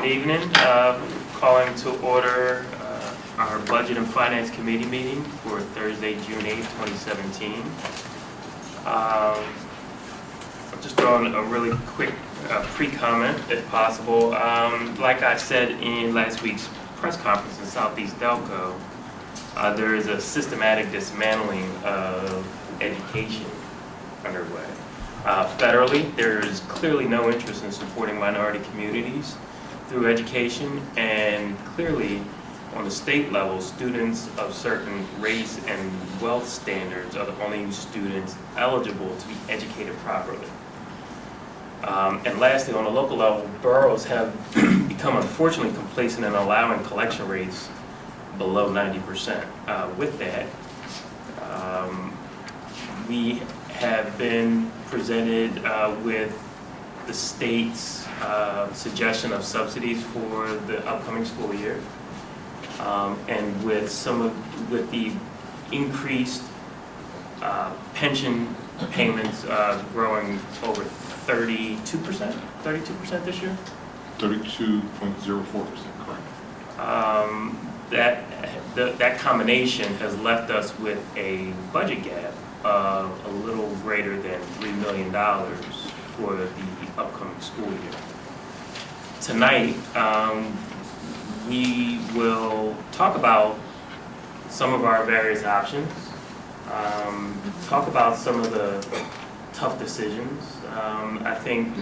Good evening. Calling to order our Budget and Finance Committee meeting for Thursday, June 8, 2017. I'll just throw in a really quick pre-comment, if possible. Like I said in last week's press conference in Southeast Delco, there is a systematic dismantling of education underway. Federally, there is clearly no interest in supporting minority communities through education, and clearly on the state level, students of certain race and wealth standards are the only students eligible to be educated properly. And lastly, on a local level, boroughs have become unfortunately complacent in allowing collection rates below 90%. With that, we have been presented with the state's suggestion of subsidies for the upcoming school year, and with the increased pension payments growing over 32% this year. 32.04%, correct. That combination has left us with a budget gap of a little greater than $3 million for the upcoming school year. Tonight, we will talk about some of our various options, talk about some of the tough decisions. I think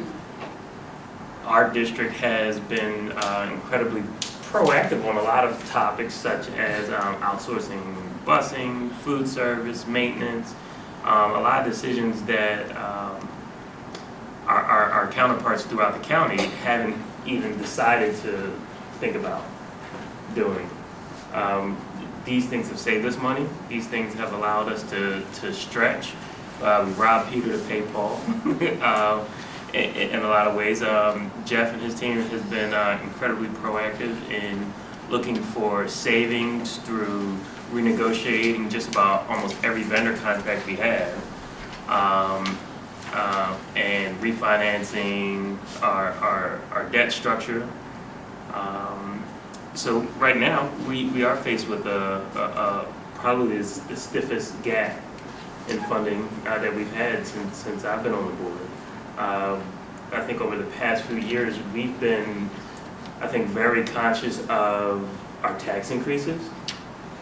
our district has been incredibly proactive on a lot of topics, such as outsourcing busing, food service, maintenance, a lot of decisions that our counterparts throughout the county haven't even decided to think about doing. These things have saved us money. These things have allowed us to stretch. We robbed Peter to pay Paul in a lot of ways. Jeff and his team has been incredibly proactive in looking for savings through renegotiating just about almost every vendor contract we have, and refinancing our debt structure. So right now we are faced with probably the stiffest gap in funding that we've had since I've been on the board. I think over the past few years we've been, I think, very conscious of our tax increases.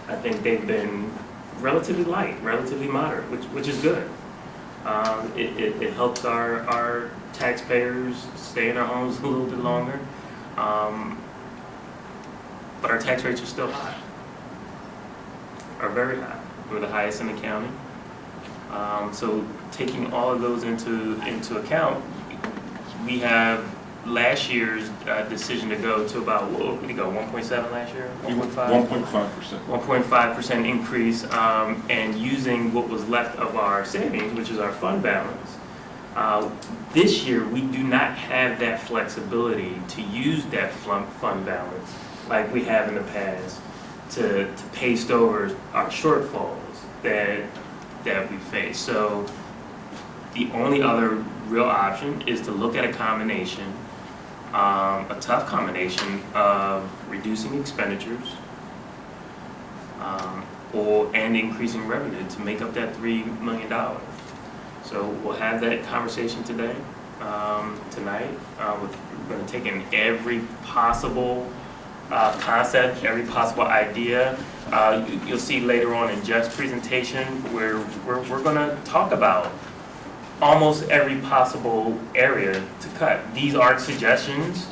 I think they've been relatively light, relatively moderate, which is good. It helps our taxpayers stay in our homes a little bit longer. But our tax rates are still high, are very high. We're the highest in the county. So taking all of those into account, we have last year's decision to go to about, what did we go, 1.7 last year? 1.5? 1.5%. 1.5% increase, and using what was left of our savings, which is our fund balance. This year, we do not have that flexibility to use that fund balance like we have in the past to paste over our shortfalls that we face. So the only other real option is to look at a combination, a tough combination of reducing expenditures and increasing revenue to make up that $3 million. So we'll have that conversation tonight. We're going to take in every possible concept, every possible idea. You'll see later on in Jeff's presentation where we're going to talk about almost every possible area to cut. These aren't suggestions,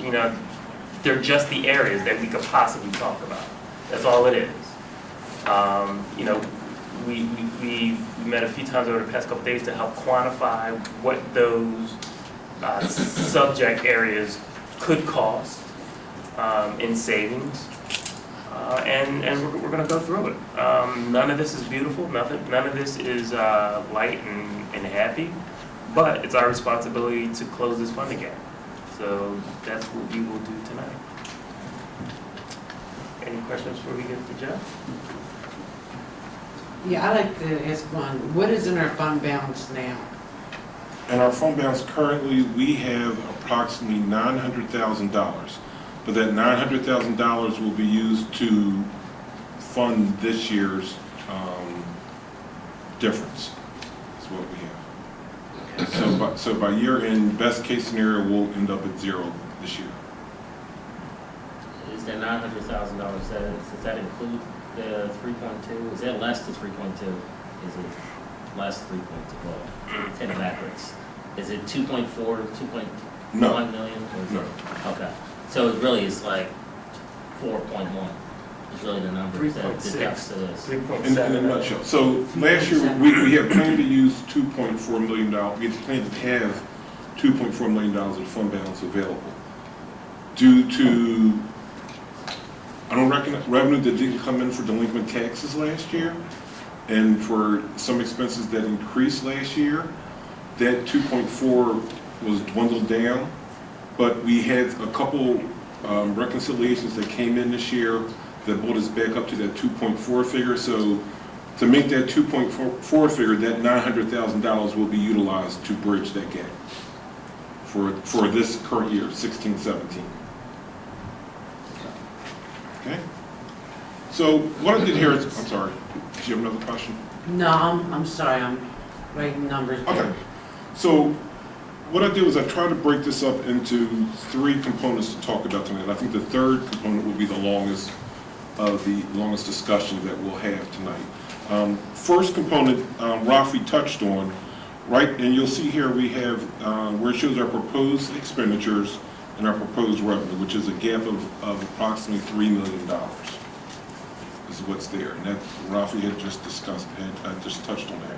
they're just the areas that we could possibly talk about. That's all it is. We met a few times over the past couple days to help quantify what those subject areas could cost in savings, and we're going to go through it. None of this is beautiful. None of this is light and happy, but it's our responsibility to close this funding gap. So that's what we will do tonight. Any questions before we get to Jeff? Yeah, I'd like to ask one. What is in our fund balance now? In our fund balance currently, we have approximately $900,000 but that $900,000 will be used to fund this year's difference, is what we have. So by year end, best case scenario, we'll end up at 0 this year. Is that $900,000, does that include the 3.2? Is that less than 3.2? Is it less 3.2? Well, take it backwards. Is it 2.4, 2.1 No. million? Or is No. it- Okay. So it really is like 4.1 is really the number that the 3.6. deficit is. 3.7. In a nutshell. So last year, we had planned to use $2.4 million. We had planned to have $2.4 million in fund balance available. Due to, I don't reckon, revenue that didn't come in for delinquent taxes last year, and for some expenses that increased last year, that 2.4 was dwindled down. But we had a couple reconciliations that came in this year that brought us back up to that 2.4 figure. So to make that 2.4 figure, that $900,000 will be utilized to bridge that gap for this current year, 16-17. Okay? So what I did here is, I'm sorry, did you have another question? No, I'm sorry, I'm writing numbers down. Okay. So what I did was I tried to break this up into 3 components to talk about tonight. I think the third component will be the longest discussion that we'll have tonight. First component, Rafi touched on, right, and you'll see here we have where it shows our proposed expenditures and our proposed revenue, which is a gap of approximately $3 million. This is what's there, and that Rafi had just discussed, and just touched on that.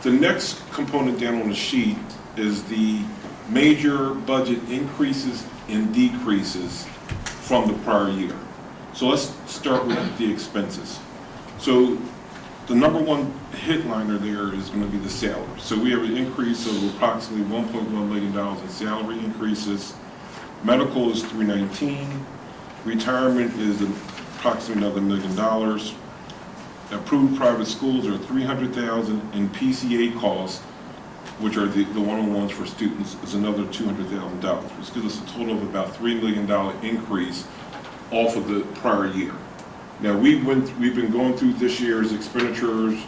The next component down on the sheet is the major budget increases and decreases from the prior year. So let's start with the expenses. So the number one headliner there is going to be the salary. So we have an increase of approximately $1.1 million in salary increases. Medical is $319. Retirement is approximately another $1 million. Approved private schools are $300,000, and PCA costs, which are the one-on-ones for students, is another $200,000, which gives us a total of about $3 million increase off of the prior year. Now we've been going through this year's expenditures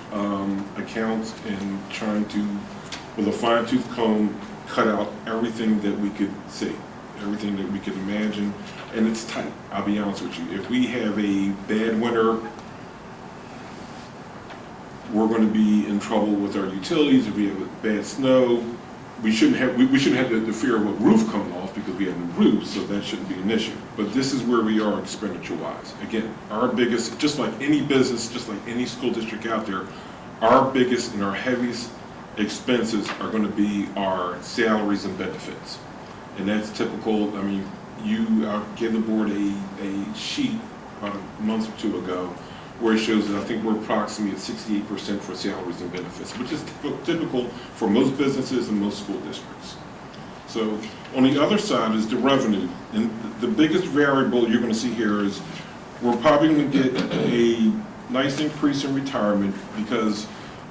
accounts and trying to, with a fine-tooth comb, cut out everything that we could see, everything that we could imagine, and it's tight. I'll be honest with you. If we have a bad winter, we're going to be in trouble with our utilities. If we have bad snow, we shouldn't have the fear of a roof coming off because we have no roof, so that shouldn't be an issue. But this is where we are expenditure-wise. Again, our biggest, just like any business, just like any school district out there, our biggest and our heaviest expenses are going to be our salaries and benefits. And that's typical. I mean, I gave the board a sheet about a month or 2 ago where it shows that I think we're approximately at 68% for salaries and benefits, which is typical for most businesses and most school districts. So on the other side is the revenue. And the biggest variable you're going to see here is we're probably going to get a nice increase in retirement because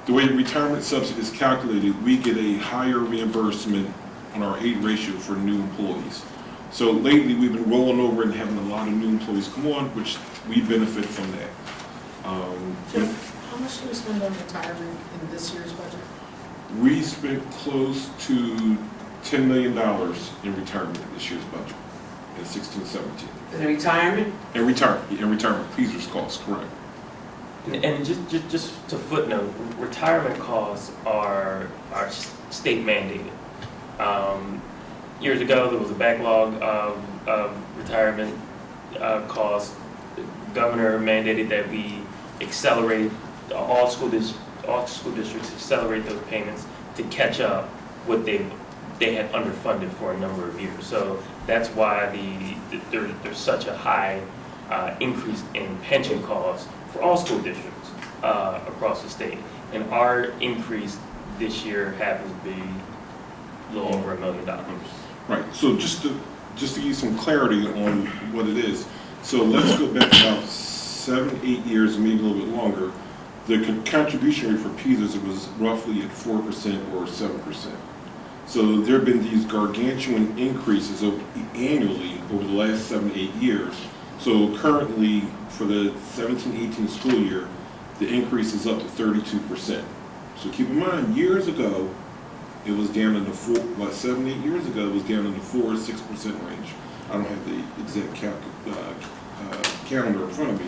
the way the retirement subsidy is calculated, we get a higher reimbursement on our aid ratio for new employees. So lately we've been rolling over and having a lot of new employees come on, which we benefit from that. Jeff, how much do we spend on retirement in this year's budget? We spent close to $10 million in retirement in this year's budget, in 16-17. In retirement? In retirement, Peasley's costs, correct. And just to footnote, retirement costs are state mandated. Years ago, there was a backlog of retirement costs. The governor mandated that we accelerate, all school districts accelerate those payments to catch up what they had underfunded for a number of years. So that's why there's such a high increase in pension costs for all school districts across the state. And our increase this year happens to be a little over $1 million. Right, so just to give you some clarity on what it is, so let's go back about 7-8 years, maybe a little bit longer. The contribution rate for PESAs was roughly at 4% or 7%. So there have been these gargantuan increases annually over the last 7 to 8 years. So currently, for the 17-18 school year, the increase is up to 32%. So keep in mind, years ago, it was down in the 7, 8 years ago, it was down in the 4 or 6% range. I don't have the exact calendar in front of me.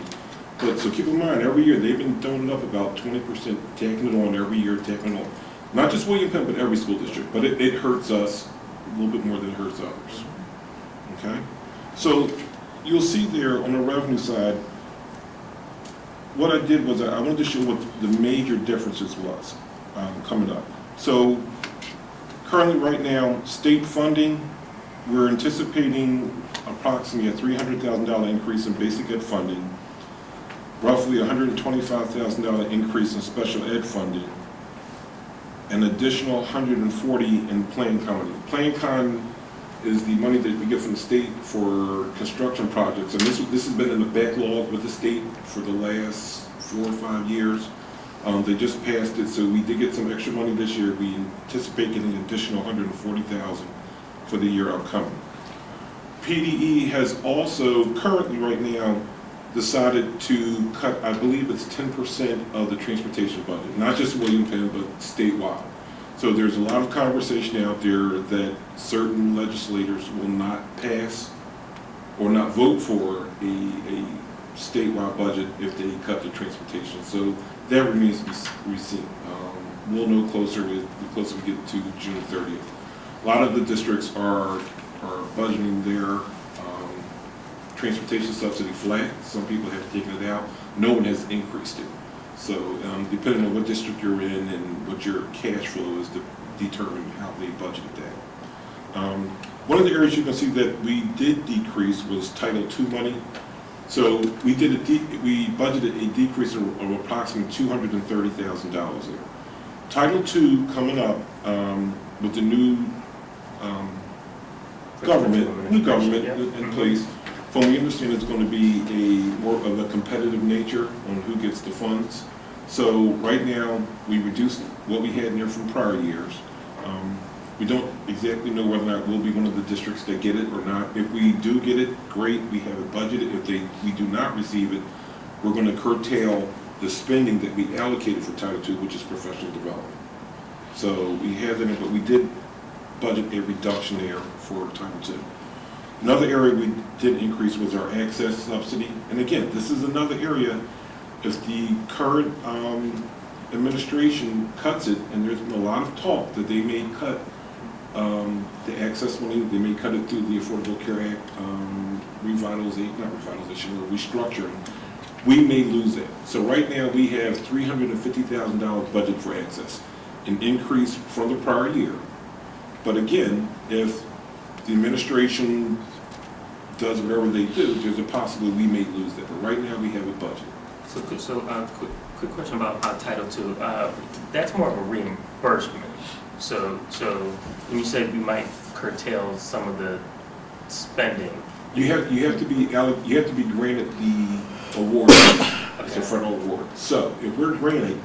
But so keep in mind, every year they've been throwing it up about 20%, tacking it on every year, tacking it on. Not just William Penn, but every school district. But it hurts us a little bit more than it hurts others. Okay? So you'll see there on the revenue side, what I did was I wanted to show what the major differences was coming up. So currently right now, state funding, we're anticipating approximately a $300,000 increase in basic ed funding, roughly a $125,000 increase in special ed funding, an additional $140,000 in Plan-Con money. Plan-Con is the money that we get from the state for construction projects, and this has been in the backlog with the state for the last 4 or 5 years. They just passed it, so we did get some extra money this year. We anticipate getting an additional $140,000 for the year upcoming. PDE has also currently right now decided to cut, I believe it's 10% of the transportation budget, not just William Penn, but statewide. So there's a lot of conversation out there that certain legislators will not pass or not vote for a statewide budget if they cut the transportation. So that remains to be seen. We'll know closer the closer we get to June 30th. A lot of the districts are budgeting their transportation subsidy flat. Some people have taken it out. No one has increased it. So depending on what district you're in and what your cash flow is to determine how they budgeted that. One of the areas you can see that we did decrease was Title II money. So we budgeted a decrease of approximately $230,000 there. Title II coming up with the new government in place. From what we understand, it's going to be a more of a competitive nature on who gets the funds. So right now, we reduced what we had in there from prior years. We don't exactly know whether or not we'll be one of the districts that get it or not. If we do get it, great, we have it budgeted. If we do not receive it, we're going to curtail the spending that we allocated for Title II, which is professional development. So we have that in, but we did budget a reduction there for Title II. Another area we did increase was our access subsidy. And again, this is another area, if the current administration cuts it, and there's been a lot of talk that they may cut the access money, they may cut it through the Affordable Care Act restructuring, we may lose that. So right now we have $350,000 budget for access, an increase from the prior year. But again, if the administration does whatever they do, there's a possibility we may lose that. But right now we have a budget. Quick question about Title II. That's more of a reimbursement. So when you say we might curtail some of the spending, You have to be granted the award as a federal award. So if we're granted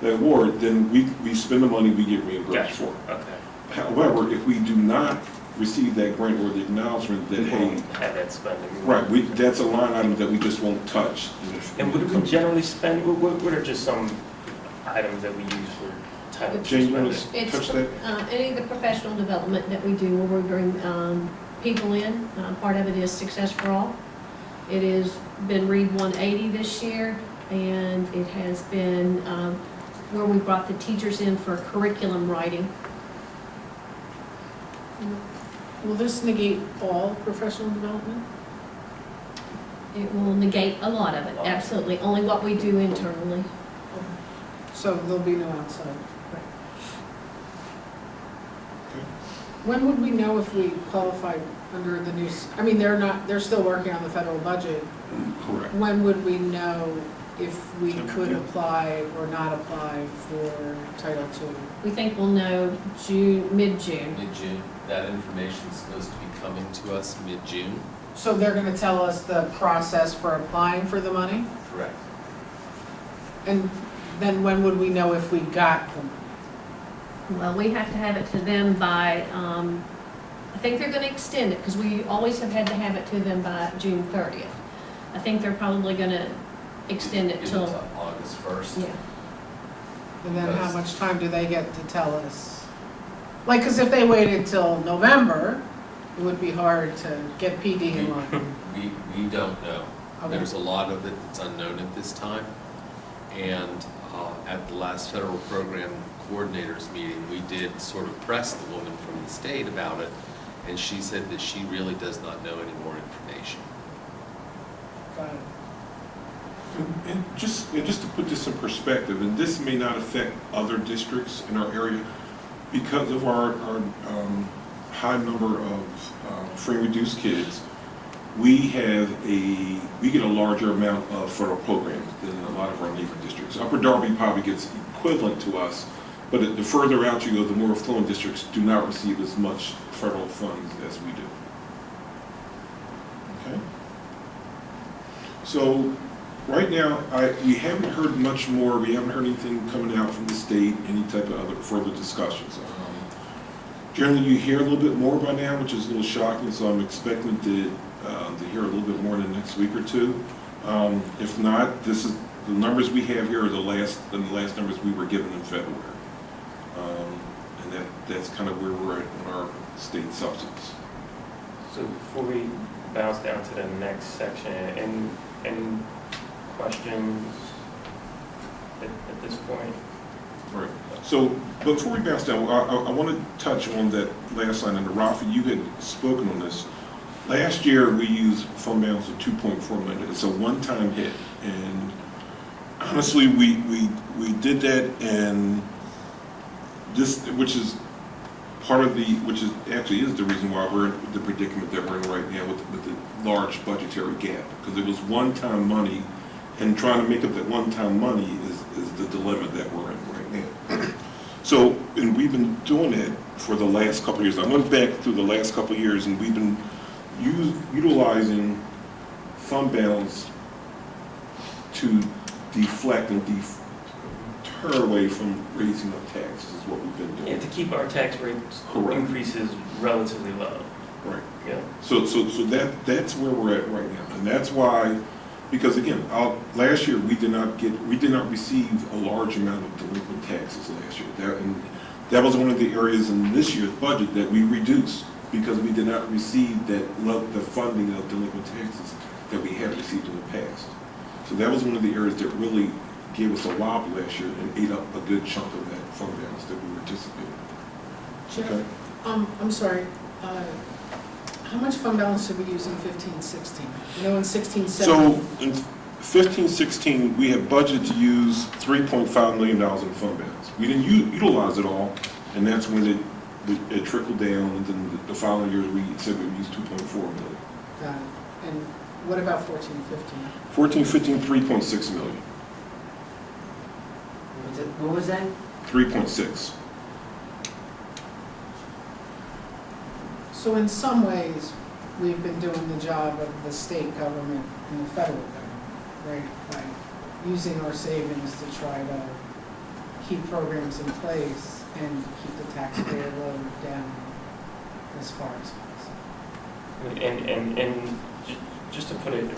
the award, then we spend the money we get reimbursed for. Okay. However, if we do not receive that grant or the acknowledgement that, hey, Have that spending. right, that's a line item that we just won't touch. And what do we generally spend? What are just some items that we use for Title II Jane, you want spending? to touch that? Any of the professional development that we do where we bring people in, part of it is Success for All. It has been Read 180 this year, and it has been where we brought the teachers in for curriculum writing. Will this negate all professional development? It will negate a lot of it, absolutely, only what we do internally. So there'll be no outside. When would we know if we qualified under the new, they're still working on the federal budget. Correct. When would we know if we could apply or not apply for Title II? We think we'll know mid-June. Mid-June. That information's supposed to be coming to us mid-June. So they're gonna tell us the process for applying for the money? Correct. And then when would we know if we got the money? Well, we have to have it to them by, I think they're gonna extend it, because we always have had to have it to them by June 30th. I think they're probably gonna extend it Give till, to August 1st. yeah. And then how much time do they get to tell us? Like, because if they waited till November, it would be hard to get PD in line. We don't know. Okay. There's a lot of it that's unknown at this time. And at the last federal program coordinators meeting, we did sort of press the woman from the state about it, and she said that she really does not know any more information. Got it. And just to put this in perspective, and this may not affect other districts in our area, because of our high number of free and reduced kids, we get a larger amount of federal programs than a lot of our neighbor districts. Upper Darby probably gets equivalent to us, but the further out you go, the more affluent districts do not receive as much federal funds as we do. Okay? So, right now, we haven't heard much more, we haven't heard anything coming out from the state, any type of other further discussions. Generally, you hear a little bit more by now, which is a little shocking, so I'm expecting to hear a little bit more in the next week or two. If not, the numbers we have here are the last numbers we were given in February. And that's kind of where we're at in our state subsidies. So before we bounce down to the next section, any questions at this point? Right. So before we bounce down, I want to touch on that last line. And Rafi, you had spoken on this. Last year, we used fund balance of 2.4 million. It's a one-time hit. And honestly, we did that, and this, which is actually the reason why we're in the predicament that we're in right now with the large budgetary gap. Because it was one-time money, and trying to make up that one-time money is the dilemma that we're in right now. So, and we've been doing it for the last couple of years. I went back through the last couple of years, and we've been utilizing fund balance to deflect and deter away from raising our taxes is what we've been doing. And to keep our tax rates Correct. increases relatively low. Right. Yeah. So that's where we're at right now, and that's why, because again, last year we did not receive a large amount of delinquent taxes last year. That was one of the areas in this year's budget that we reduced, because we did not receive the funding of delinquent taxes that we had received in the past. So that was one of the areas that really gave us a wobble last year and ate up a good chunk of that fund balance that we were anticipating. Okay. Jeff, I'm sorry, how much fund balance did we use in 15-16? You know, in 16-17? So in 15-16, we had budgeted to use $3.5 million in fund balance. We didn't utilize it all, and that's when it trickled down, and then the following years we said we would use 2.4 million. Got it. And what about 14-15? 14-15, 3.6 million. What was that? 3.6. So in some ways, we've been doing the job of the state government and the federal government, right? By using our savings to try to keep programs in place and keep the taxpayer load down as far as possible. And just to put it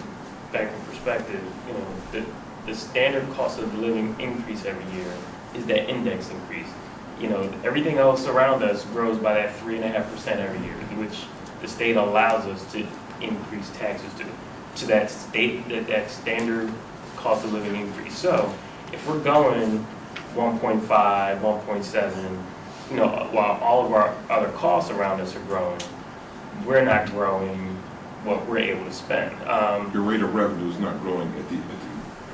back in perspective, you know, the standard cost of living increase every year is that index increase. You know, everything else around us grows by that 3.5% every year, which the state allows us to increase taxes to that standard cost of living increase. So if we're going 1.5, 1.7, you know, while all of our other costs around us are growing, we're not growing what we're able to spend. Your rate of revenue is not growing at the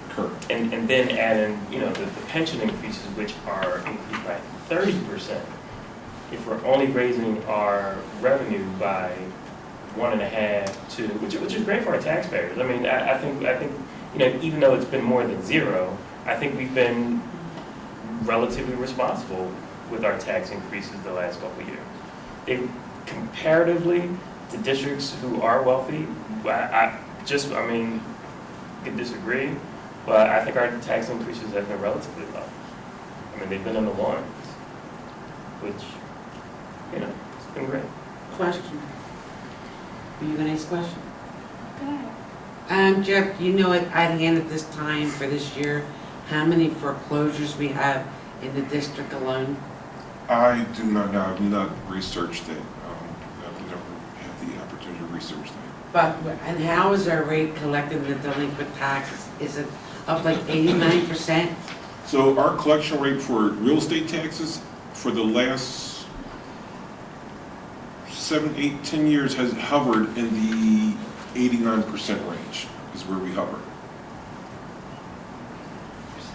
current. And then add in, you know, the pension increases, which are increased by 30%. If we're only raising our revenue by 1.5 to, which is great for our taxpayers. I mean, I think, you know, even though it's been more than zero, I think we've been relatively responsible with our tax increases the last couple of years. Comparatively to districts who are wealthy, I could disagree, but I think our tax increases have been relatively low. I mean, they've been in the ones. which, you know, it's been great. Question. Are you gonna ask a question? Jeff, you know at hand at this time for this year, how many foreclosures we have in the district alone? I do not know, I've not researched that. I've never had the opportunity to research that. But, and how is our rate collecting the delinquent taxes? Is it up like 89%? So our collection rate for real estate taxes for the last 7, 8, 10 years has hovered in the 89% range is where we hover.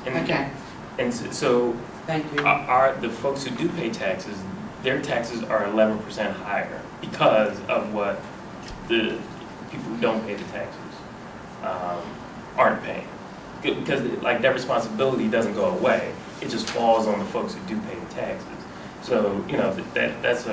And- Okay, And so, thank you. the folks who do pay taxes, their taxes are 11% higher because of what the people who don't pay the taxes aren't paying. Because like their responsibility doesn't go away, it just falls on the folks who do pay the taxes. So, you know, that's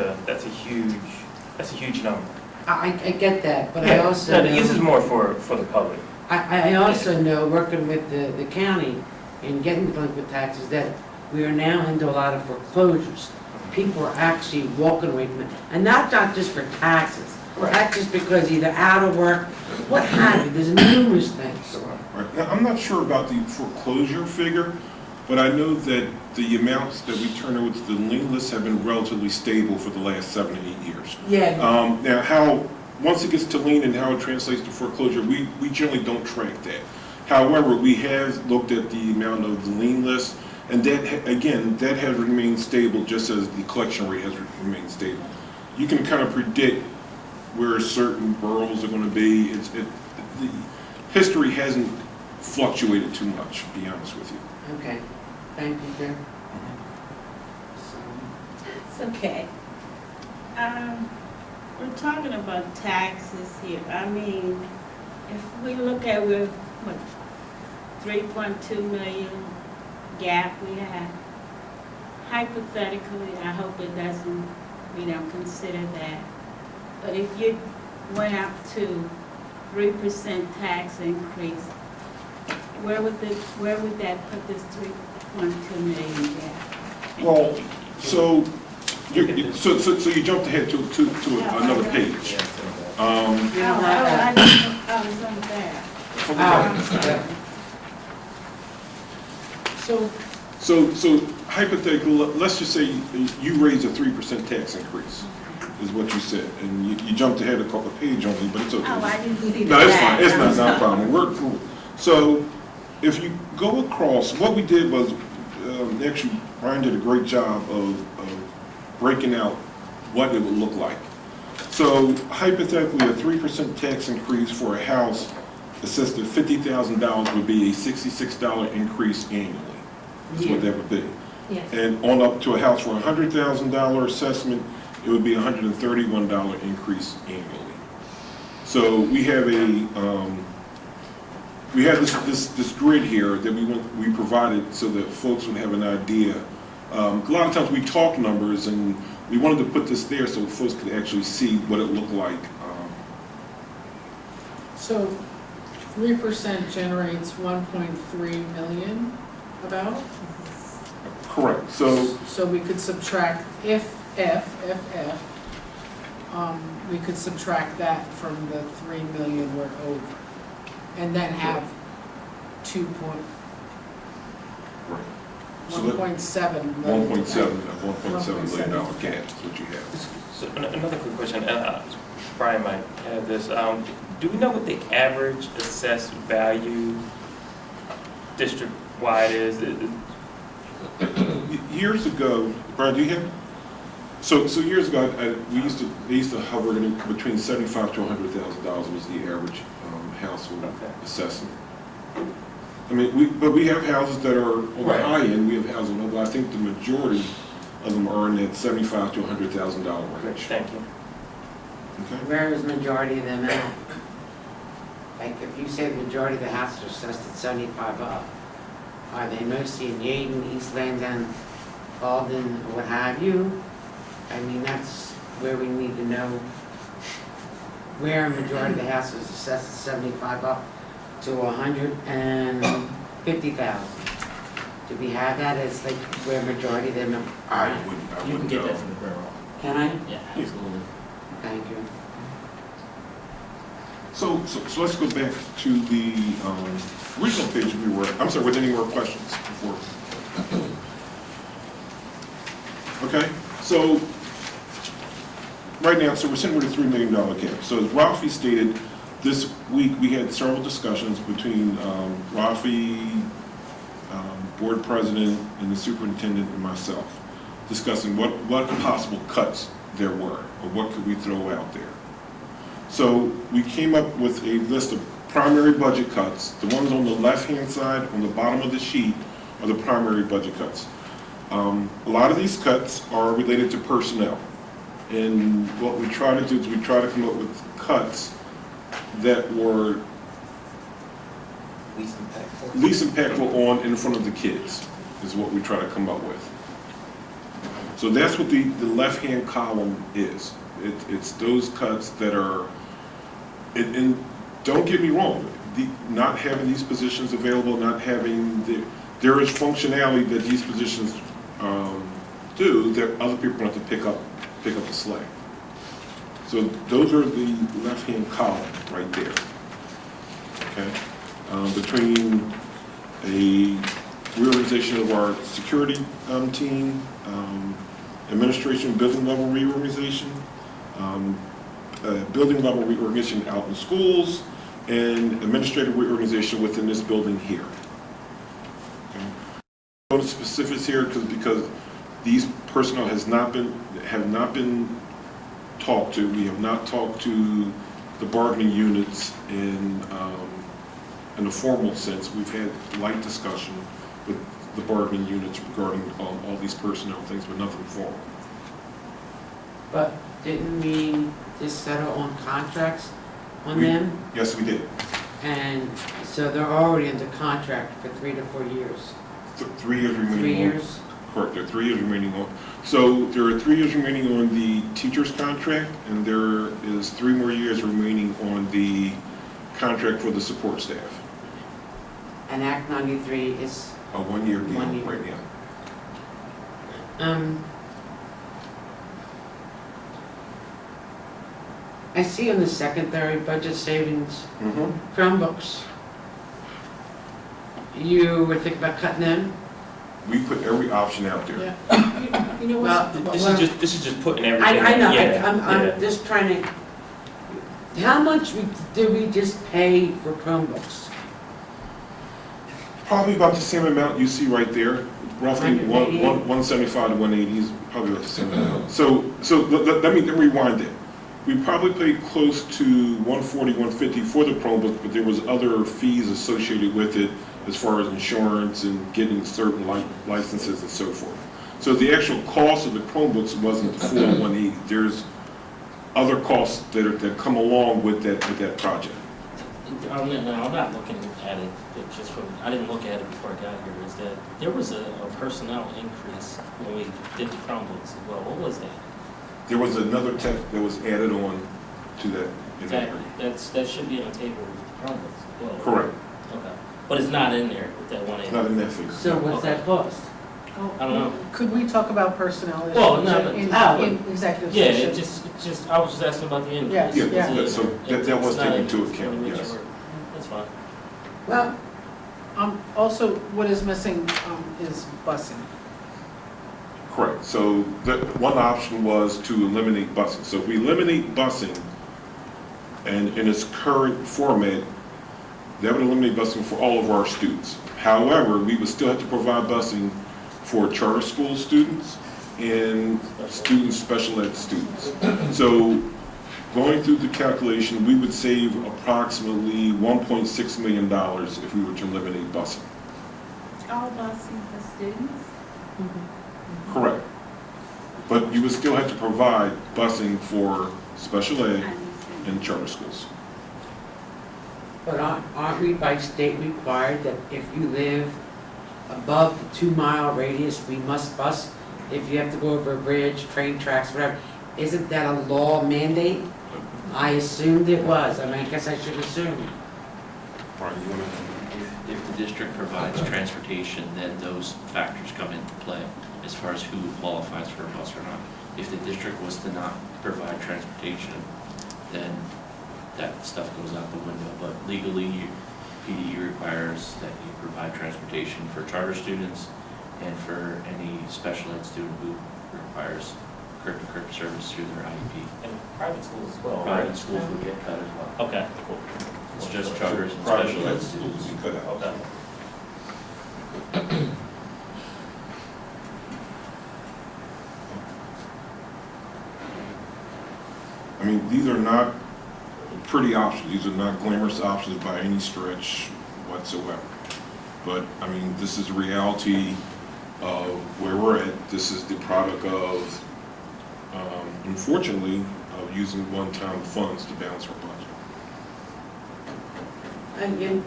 a huge number. I get that, but I also No, this is know, more for the public. I also know, working with the county and getting delinquent taxes, that we are now into a lot of foreclosures. People are actually walking away from it, and not just for taxes. Right. Not just because either out of work, what have you, there's numerous things. Right. Now, I'm not sure about the foreclosure figure, but I know that the amounts that we turn over to the lien list have been relatively stable for the last 7 to 8 years. Yeah, Now, once it gets to lien and how it translates to foreclosure, we generally don't track that. However, we have looked at the amount of the lien list, and that, again, that has remained stable just as the collection rate has remained stable. You can kind of predict where certain boroughs are going to be. The history hasn't fluctuated too much, to be honest with you. okay, thank you, Jeff. It's okay. We're talking about taxes here. I mean, if we look at what 3.2 million gap we have, hypothetically, I hope it doesn't, we don't consider that. But if you went up to 3% tax increase, where would that put this 3.2 million gap? Well, so you jumped ahead to another page. I was on there. Oh, So hypothetically, let's just say you raise a 3% tax increase, is what you said, and you jumped ahead a couple of pages on me, but it's okay. Oh, I didn't see that. No, it's fine, it's not a problem, we're cool. So if you go across, what we did was, actually, Brian did a great job of breaking out what it would look like. So hypothetically, a 3% tax increase for a house assessed at $50,000 would be a $66 increase annually. That's what that would be. Yes. And on up to a house for a $100,000 assessment, it would be a $131 increase annually. So we have this grid here that we provided so that folks would have an idea. A lot of times we talk numbers, and we wanted to put this there so folks could actually see what it looked like. So 3% generates 1.3 million about? Correct. So we could subtract, we could subtract that from the 3 million we're over. And then have right. So that 1.7 million. $1.7 million gap is what you have. So another quick question, Brian might have this. Do we know what the average assessed value district-wide is? Years ago, Brian, do you have? So years ago, they used to hover in between $75,000 to $100,000 was the average household assessment. I mean, but we have houses that are on the Right. high end. We have houses, but I think the majority of them are in that $75,000 to $100,000 range. Thank you. Okay. where is the majority of them at? Like, if you say the majority of the houses are assessed at 75 up, are they mostly in Yaden, East Lansing, Alden, or what have you? I mean, that's where we need to know where a majority of the houses are assessed at 75 up to 150,000. Do we have that as like where majority of them I are? wouldn't, I You can wouldn't get know. that from the borough. Can I? Yeah, absolutely. Thank you. So let's go back to the original page we were, I'm sorry, were there any more questions before? Okay, so right now, so we're sitting with a $3 million cap. So as Rafi stated, this week we had several discussions between Rafi, board president, and the superintendent and myself, discussing what possible cuts there were, or what could we throw out there. So we came up with a list of primary budget cuts. The ones on the left-hand side, on the bottom of the sheet, are the primary budget cuts. A lot of these cuts are related to personnel. And what we try to do is we try to come up with cuts that were least impactful on in front of the kids, is what we try to come up with. So that's what the left-hand column is. It's those cuts that are, and don't get me wrong, not having these positions available, not having, there is functionality that these positions do that other people have to pick up the slack. So those are the left-hand column right there. Okay, between a reorganization of our security team, administration building level reorganization, building level reorganization out in schools, and administrative reorganization within this building here. Okay. Go to specifics here because these personnel have not been talked to. We have not talked to the bargaining units in a formal sense. We've had light discussion with the bargaining units regarding all these personnel things, but nothing formal. But didn't we just settle on contracts on them? Yes, we did. And so they're already under contract for 3 to 4 years. 3 years remaining. 3 years? Correct, there are 3 years remaining on. So there are 3 years remaining on the teacher's contract, and there is 3 more years remaining on the contract for the support staff. And Act 93 is, A 1-year deal 1 year. right now. I see on the secondary budget savings, Chromebooks. You were thinking about cutting them? We put every option out there. Yeah. You know what's, This is just putting everything. I know, Yeah, I'm yeah. just trying to, how much do we just pay for Chromebooks? Probably about the same amount you see right there, roughly 188. 175 to 180 is probably about the same amount. So let me rewind it. We probably paid close to 140, 150 for the Chromebook, but there was other fees associated with it as far as insurance and getting certain licenses and so forth. So the actual cost of the Chromebooks wasn't the full 180. There's other costs that come along with that project. I'm not looking at it, just from, I didn't look at it before I got here, is that there was a personnel increase when we did the Chromebooks as well. What was that? There was another tech that was added on to that. in that area. That should be on the table with the Chromebooks as well. Correct. Okay. But it's not in there with that It's not 180. in that figure. So what's that cost? I don't know. could we talk about personnel issues Well, no, but- in executive Yeah, session? it just, I was just asking about the increase. Yes, Yeah, yeah. yeah, so that was taken into account, Make yes. sure. That's fine. Well, Also, what is missing is busing. Correct. So the one option was to eliminate busing. So if we eliminate busing and in its current format, that would eliminate busing for all of our students. However, we would still have to provide busing for charter school students and special ed students. So going through the calculation, we would save approximately $1.6 million if we were to eliminate busing. All busing for students? Correct. But you would still have to provide busing for special I ed understand. and charter schools. but aren't we by state required that if you live above the 2-mile radius, we must bus? If you have to go over a bridge, train tracks, whatever, isn't that a law mandate? I assumed it was. I mean, I guess I should assume. Right, you wanna- If the district provides transportation, then those factors come into play as far as who qualifies for a bus or not. If the district was to not provide transportation, then that stuff goes out the window. But legally, PDE requires that you provide transportation for charter students and for any special ed student who requires curb-to-curb service through their IEP. And private schools as well, right? Private schools would get cut as well. Okay, cool. It's just charters and Private special ed schools students. will be cut out. Okay. I mean, these are not pretty options, these are not glamorous options by any stretch whatsoever. But, I mean, this is the reality of where we're at. This is the product of, unfortunately, of using one-time funds to balance our budget. And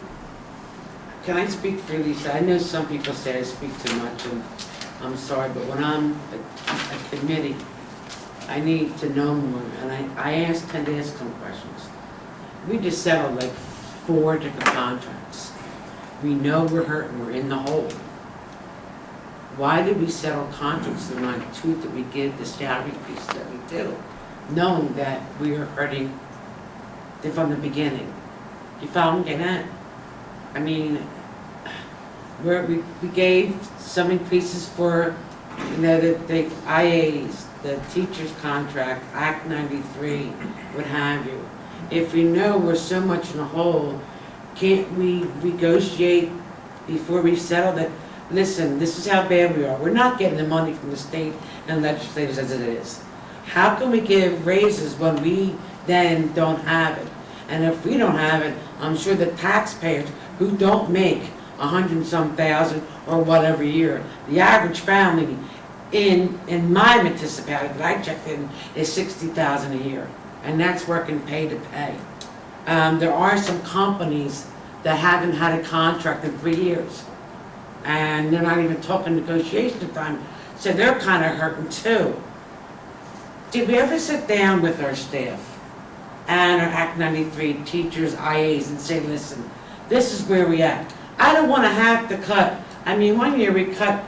can I speak freely? So I know some people say I speak too much, and I'm sorry, but when I'm a committee, I need to know more, and I tend to ask some questions. We just settled like 4 different contracts. We know we're hurting, we're in the hole. Why did we settle contracts that are not truth that we give the salary increases that we do, knowing that we are hurting from the beginning? You follow me, at? I mean, we gave some increases for, you know, the IAs, the teacher's contract, Act 93, what have you. If we know we're so much in a hole, can't we negotiate before we settle that, listen, this is how bad we are. We're not getting the money from the state and legislators as it is. How can we give raises when we then don't have it? And if we don't have it, I'm sure the taxpayers who don't make 100-some thousand or whatever year, the average family in my municipality that I checked in is $60,000 a year, and that's working pay to pay. There are some companies that haven't had a contract in 3 years, and they're not even talking negotiation time, so they're kind of hurting too. Did we ever sit down with our staff and our Act 93 teachers, IAs, and say, listen, this is where we at? I don't want to have to cut. I mean, one year we cut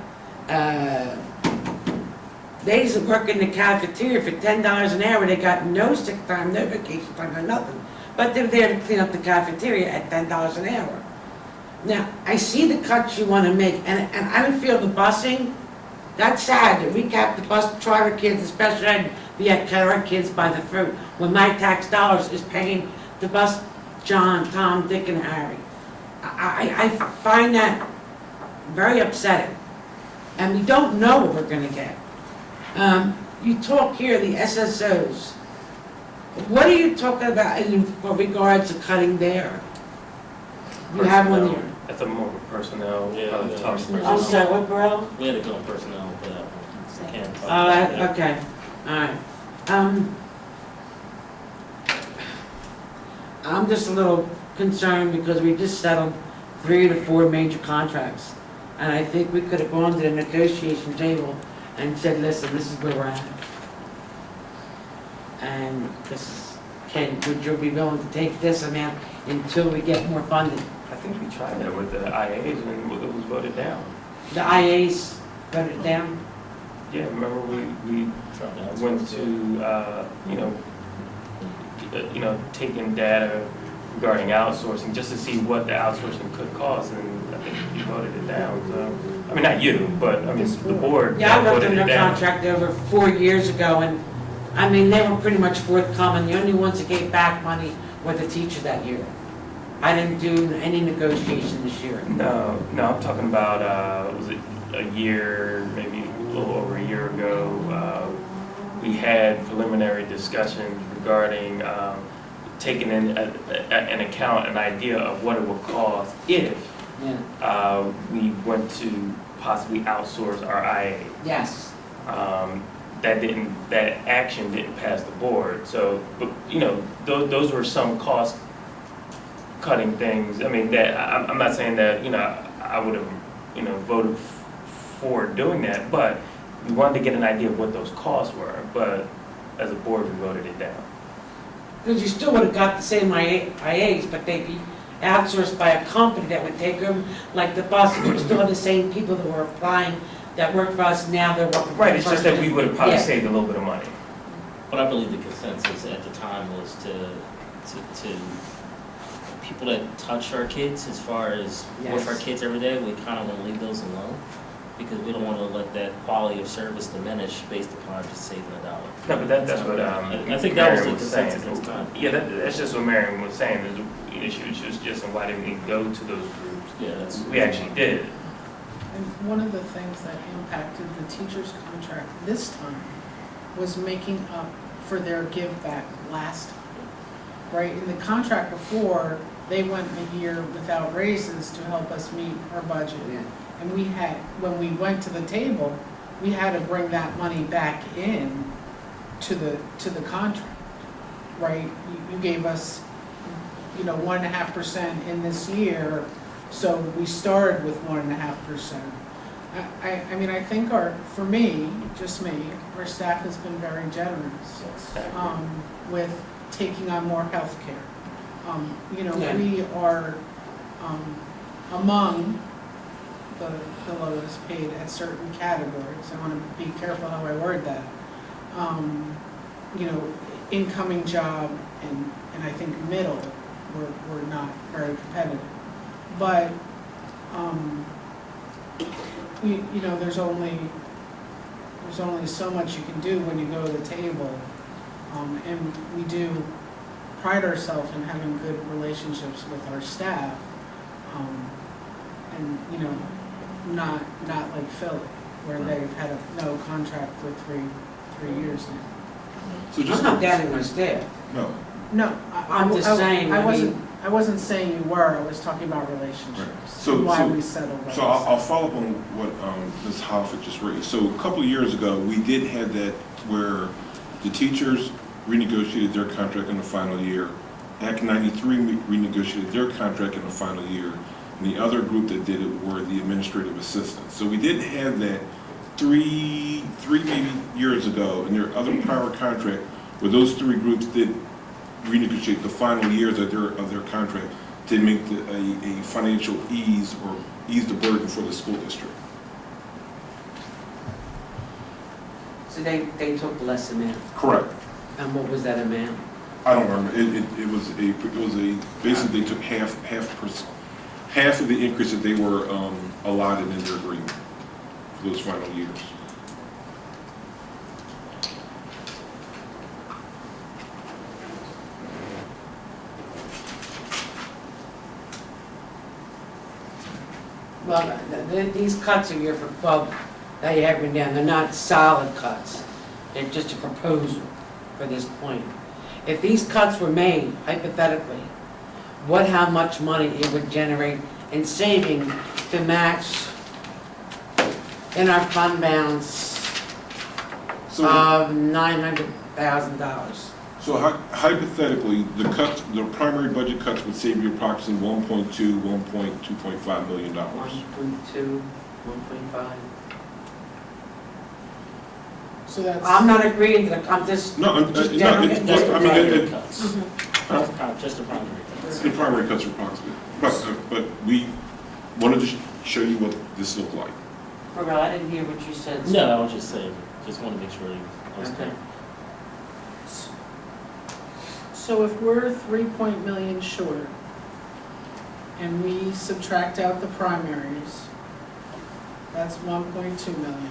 ladies that work in the cafeteria for $10 an hour. They got no sick time, no vacation time, no nothing. But they're there to clean up the cafeteria at $10 an hour. Now, I see the cuts you want to make, and I don't feel the busing. That's sad that we kept the bus charter kids, especially I'd be at cut our kids by the throat when my tax dollars is paying the bus John, Tom, Dick, and Harry. I find that very upsetting. And we don't know what we're going to get. You talk here, the SSOs. What are you talking about in regards to cutting there? You have one here. That's a more of a personnel, Yeah, talk. I'm sorry, what, bro? We had to go on personnel for that one. Can't talk Oh, about that. okay, all right. I'm just a little concerned because we just settled 3 to 4 major contracts. And I think we could have gone to the negotiation table and said, listen, this is where we're at. And this is, would you be willing to take this amount until we get more funding? I think we tried that with the IAs and it was voted down. The IAs voted it down? Yeah, remember we Trying to outsource went it. to, taking data regarding outsourcing, just to see what the outsourcing could cost, and I think you voted it down, so, I mean, not you, but, I mean, the board Yeah, I worked voted on it their down. contract over 4 years ago, and, I mean, they were pretty much forthcoming. The only ones that gave back money were the teacher that year. I didn't do any negotiation this year. No, I'm talking about, was it a year, maybe a little over a year ago, we had preliminary discussions regarding taking in an account, an idea of what it would cost if Yeah, we went to possibly outsource our IA. yes. That action didn't pass the board, so, but, those were some cost cutting things. I mean, that, I'm not saying that, I would have, voted for doing that, but we wanted to get an idea of what those costs were, but as a board, we voted it down. Because you still would have got the same IAs, but they'd be outsourced by a company that would take them, like the buses, we still have the same people that were applying, that worked for us, now they're working for Right, it's just that we would have probably Yeah. saved a little bit of money. But I believe the consensus at the time was to people that touch our kids as far as with our Yes. kids every day, we kind of want to leave those alone. Because we don't want to let that quality of service diminish based upon just saving a dollar. No, but that's what, I think that was the Marion was saying. consensus at the time. Yeah, that's just what Marion was saying, there's an issue, it's just why didn't we go to those groups? Yeah, that's. We actually did. And one of the things that impacted the teacher's contract this time was making up for their give back last time. Right, in the contract before, they went a year without raises to help us meet our budget. Yeah. And we had, when we went to the table, we had to bring that money back in to the contract, right? You gave us, 1.5% in this year, so we started with 1.5%. I mean, I think for me, just me, our staff has been very generous, with taking on more healthcare. Yeah. We are, among the lowest paid at certain categories. I want to be careful how I word that. Incoming job and I think middle, we're not very competitive. But, there's only so much you can do when you go to the table. And we do pride ourselves in having good relationships with our staff. And, not like Philly, where they've had no contract for three years now. So just, I'm not doubting my staff. no, No, I'm just saying, I mean- I wasn't saying you were, I was talking about relationships. Right. So- Why so- we settled those. so I'll follow up on what Ms. Hoffett just raised. So a couple of years ago, we did have that where the teachers renegotiated their contract in the final year. Act 93 renegotiated their contract in the final year. And the other group that did it were the administrative assistants. So we did have that three maybe years ago, and their other prior contract, where those three groups did renegotiate the final years of their contract to make a financial ease or ease the burden for the school district. So they took less amount. Correct. And what was that amount? I don't remember. It was basically they took half of the increase that they were allotted in their agreement for those final years. Well, these cuts are that you have written down, they're not solid cuts. They're just a proposal for this point. If these cuts were made, hypothetically, how much money it would generate in saving to match in our fund balance of $900,000. So hypothetically, the primary budget cuts would save you approximately $1.5 million. 1.2, 1.5. So that's. I'm not agreeing to I'm just. No, Just no, general- it's, That's the I mean, primary cuts. Just the primary cuts. the primary cuts are approximate. But we wanted to show you what this looked like. Well, I didn't hear what you said. No, I was just saying, just want to make sure you understand. So if we're 3 million short, and we subtract out the primaries, that's 1.2 million.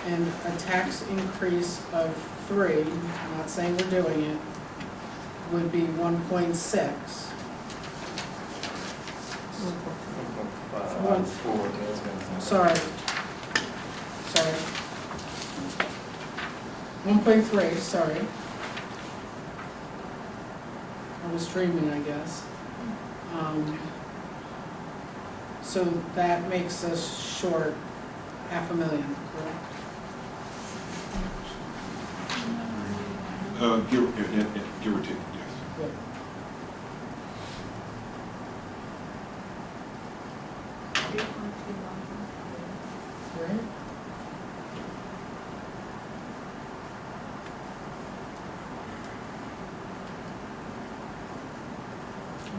And a tax increase of 3, I'm not saying we're doing it, would be 1.6. One. Sorry. 1.3, sorry. I was dreaming, I guess. So that makes us short $500,000, correct? Give or take, yes. Good. Right?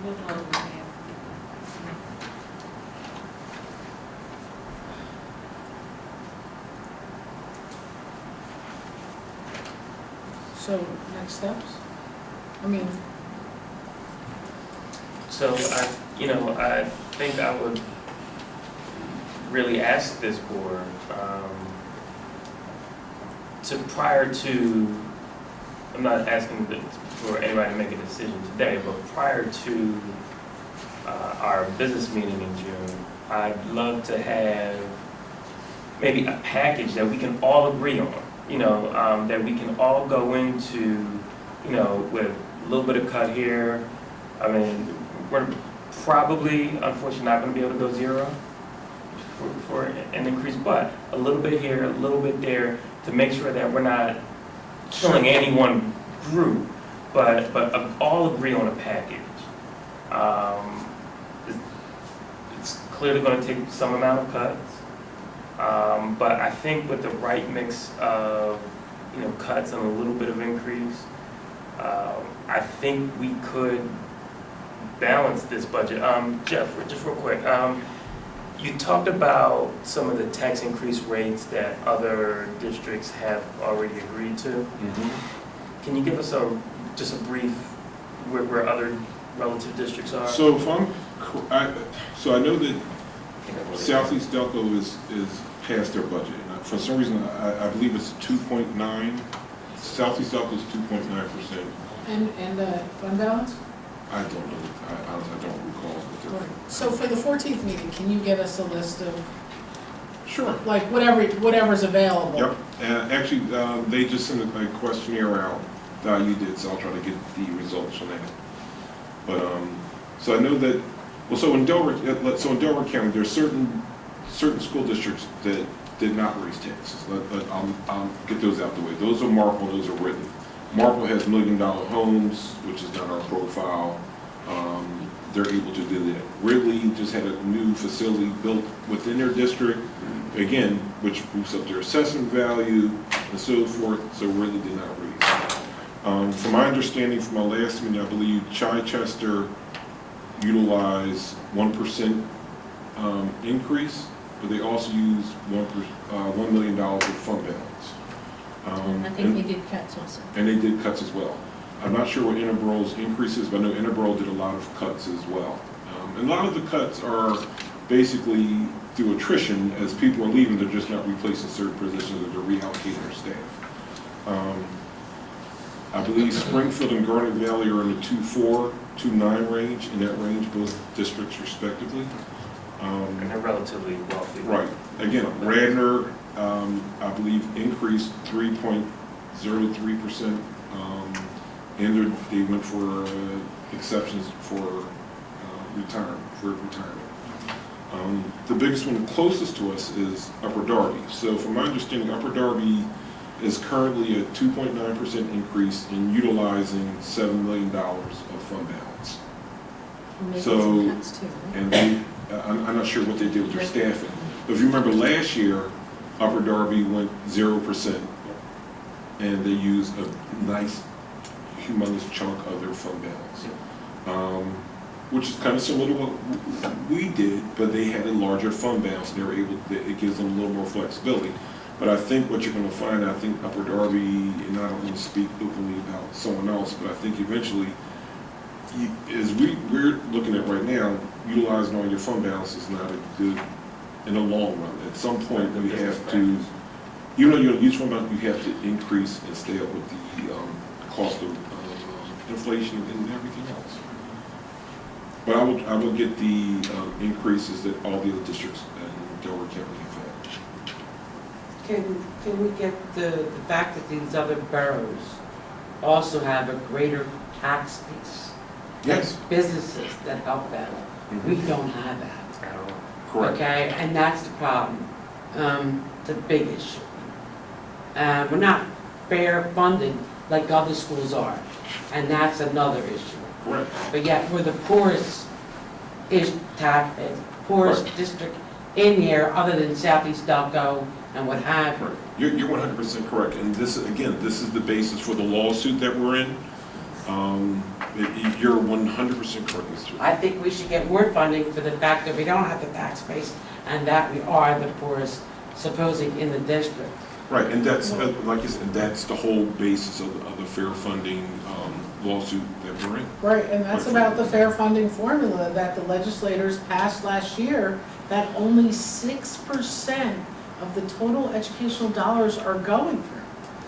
little over half. So, next steps? I mean, So I think I would really ask this board, prior to, I'm not asking for anybody to make a decision today, but prior to our business meeting in June, I'd love to have maybe a package that we can all agree on, that we can all go into, with a little bit of cut here. I mean, we're probably, unfortunately, not gonna be able to go zero for an increase, but a little bit here, a little bit there, to make sure that we're not killing any one group, but all agree on a package. It's clearly gonna take some amount of cuts, but I think with the right mix of, cuts and a little bit of increase, I think we could balance this budget. Jeff, just real quick, you talked about some of the tax increase rates that other districts have already agreed to. Can you give us just a brief where other relative districts are? So if so I know that Southeast Delco is past their budget. And for some reason, I believe it's 2.9. Southeast Delco is 2.9%. and fund balance? I don't know. I don't recall. So for the 14th meeting, can you get us a list of, Sure. like, whatever's available? Yep. Actually, they just sent a questionnaire out that you did, so I'll try to get the results from that. But so I know that. Well, so in Delaware County, there's certain school districts that did not raise taxes. I'll get those out the way. Those are Marple. Those are Ridley. Marple has $1 million homes, which is not our profile. They're able to do that. Ridley just had a new facility built within their district, again, which boosts up their assessment value and so forth, so Ridley did not raise. From my understanding from my last meeting, I believe Chichester utilized 1% increase, but they also used $1 million of fund balance. I think we did cuts also. And they did cuts as well. I'm not sure what Interboro's increases, but I know Interboro did a lot of cuts as well. And a lot of the cuts are basically through attrition. As people are leaving, they're just not replacing certain positions, or they're reallocating their staff. I believe Springfield and Garnet Valley are in the 2.4, 2.9 range, in that range, both districts respectively. And they're relatively wealthy. Right. Again, Radnor, I believe, increased 3.03%. And they went for exceptions for retirement. The biggest one closest to us is Upper Darby. So from my understanding, Upper Darby is currently a 2.9% increase in utilizing $7 million of fund balance. Maybe So, some cuts too, right? and they, I'm not sure what they did with their staffing. But if you remember last year, Upper Darby went 0%. And they used a nice, humongous chunk of their fund balance. Which is kind of similar to what we did, but they had a larger fund balance, and they were able to, it gives them a little more flexibility. But I think what you're going to find, I think Upper Darby, and I don't want to speak openly about someone else, but I think eventually, as we're looking at right now, utilizing all your fund balance is not a good, in the long run. At some point, we have to, even though you're going to use fund balance, you have to increase and stay up with the cost of inflation and everything else. But I will get the increases that all the other districts in Delaware County have had. Can we get the fact that these other boroughs also have a greater tax base? Yes. Like businesses that help them. We don't have that. At all. Correct. Okay, and that's the problem, the big issue. We're not fair funded like other schools are, and that's another issue. Correct. But yet we're the poorest district in here, other than Southeast Delco and what have you. You're 100% correct, and this is the basis for the lawsuit that we're in. You're 100% correct, Mr. I think we should get more funding for the fact that we don't have the tax base and that we are the poorest, supposing in the district. Right, and that's, like you said, that's the whole basis of the fair funding lawsuit that we're in. Right, and that's about the fair funding formula that the legislators passed last year, that only 6% of the total educational dollars are going through.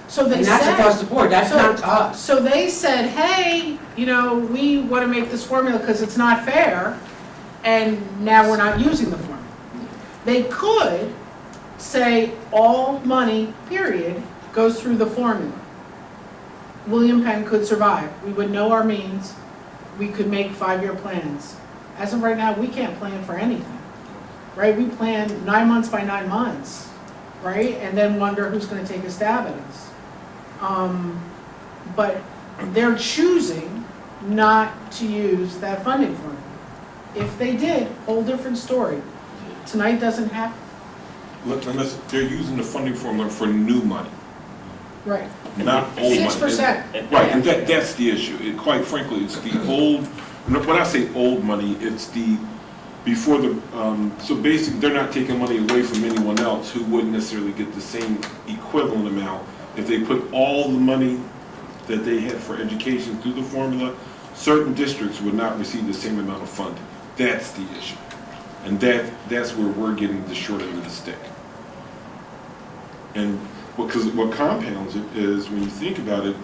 So they And that's across said, the board, that's not to us. so they said, hey, you know, we want to make this formula because it's not fair, and now we're not using the formula. They could say all money, period, goes through the formula. William Penn could survive. We would know our means. We could make 5-year plans. As of right now, we can't plan for anything, right? We plan 9 months by 9 months, right? And then wonder who's going to take a stab at us. But they're choosing not to use that funding formula. If they did, whole different story. Tonight doesn't happen. Unless they're using the funding formula for new money, Right. not old money. 6%. Right, and that's the issue. Quite frankly, it's the old, when I say old money, it's the, before the, so basically, they're not taking money away from anyone else who wouldn't necessarily get the same equivalent amount. If they put all the money that they had for education through the formula, certain districts would not receive the same amount of funding. That's the issue. And that's where we're getting the short end of the stick. And because what compounds it is, when you think about it,